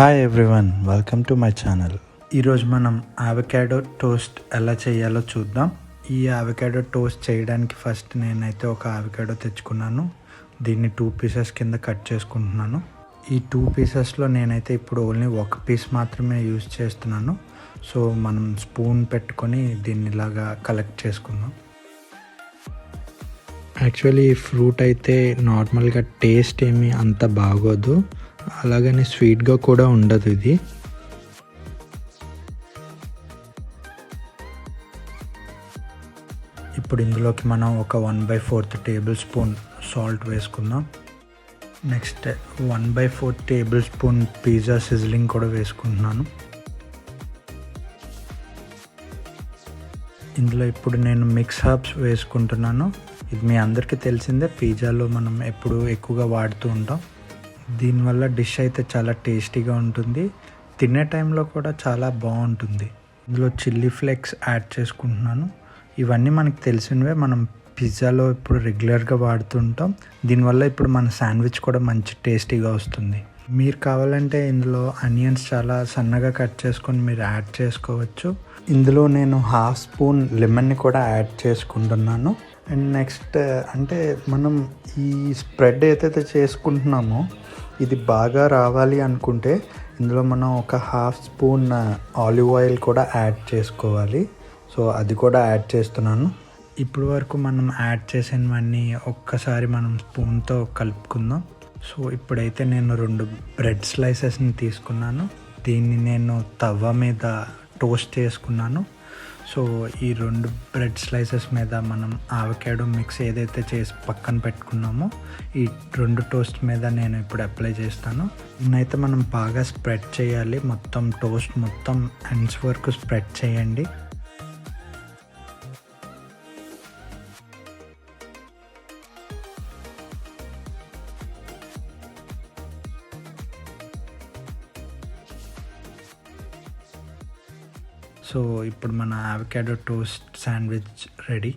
Hi everyone, welcome to my channel. ఈరోజు మనం avocado toast ఎలా చేయాలో చూద్దాం. ఈ అవకాడో టోస్ట్ చేయడానికి ఫస్ట్ నేనైతే ఒక అవకాడో తెచ్చుకున్నాను. దీన్ని 2 పీసెస్ కింద కట్ చేసుకుంటున్నాను. ఈ 2 పీసెస్లో నేనైతే ఇప్పుడు ఓన్లీ ఒక పీస్ మాత్రమే యూజ్ చేస్తున్నాను. సో మనం స్పూన్ పెట్టుకొని దీన్ని ఇలాగా కలెక్ట్ చేసుకుందాం. యాక్చువల్లీ ఈ ఫ్రూట్ అయితే నార్మల్గా టేస్ట్ ఏమీ అంత బాగోదు, అలాగని స్వీట్గా కూడా ఉండదు. ఇది ఇప్పుడు ఇందులోకి మనం ఒక 1/4 టేబుల్ స్పూన్ సాల్ట్ వేసుకుందాం. Next 1/4 table spoon pizza sizzling కూడా వేసుకుంటున్నాను. ఇందులో ఇప్పుడు నేను మిక్స్ హర్బ్స్ వేసుకుంటున్నాను. ఇది మీ అందరికీ తెలిసిందే, పిజ్జాలో మనం ఎప్పుడు ఎక్కువగా వాడుతూ ఉంటాం. దీనివల్ల డిష్ అయితే చాలా టేస్టీగా ఉంటుంది, తినే టైంలో కూడా చాలా బాగుంటుంది. ఇందులో చిల్లీ ఫ్లేక్స్ యాడ్ చేసుకుంటున్నాను. ఇవన్నీ మనకు తెలిసినవే, మనం పిజ్జాలో ఇప్పుడు రెగ్యులర్గా వాడుతుంటాం. దీనివల్ల ఇప్పుడు మన శాండ్విచ్ కూడా మంచి టేస్టీగా వస్తుంది. మీరు కావాలంటే ఇందులో ఆనియన్స్ చాలా సన్నగా కట్ చేసుకొని మీరు యాడ్ చేసుకోవచ్చు. ఇందులో నేను 1/2 స్పూన్ లెమన్ని కూడా యాడ్ చేసుకుంటున్నాను. అండ్ నెక్స్ట్ అంటే మనం ఈ స్ప్రెడ్ ఏదైతే చేసుకుంటున్నామో ఇది బాగా రావాలి అనుకుంటే ఇందులో మనం ఒక 1/2 స్పూన్ ఆలివ్ ఆయిల్ కూడా యాడ్ చేసుకోవాలి. సో అది కూడా యాడ్ చేస్తున్నాను. ఇప్పుడు వరకు మనం యాడ్ చేసినవన్నీ ఒక్కసారి మనం స్పూన్తో కలుపుకుందాం. సో ఇప్పుడైతే నేను 2 బ్రెడ్ స్లైసెస్ని తీసుకున్నాను. దీన్ని నేను తవ్వ మీద టోస్ట్ చేసుకున్నాను. సో ఈ 2 బ్రెడ్ స్లైసెస్ మీద మనం అవకాడో మిక్స్ ఏదైతే చేసి పక్కన పెట్టుకున్నామో ఈ 2 టోస్ట్ మీద నేను ఇప్పుడు అప్లై చేస్తాను. దీన్నైతే మనం బాగా స్ప్రెడ్ చేయాలి. మొత్తం టోస్ట్ మొత్తం ఎండ్స్ వరకు స్ప్రెడ్ చేయండి. సో ఇప్పుడు మన అవకాడో టోస్ట్ శాండ్విచ్ రెడీ.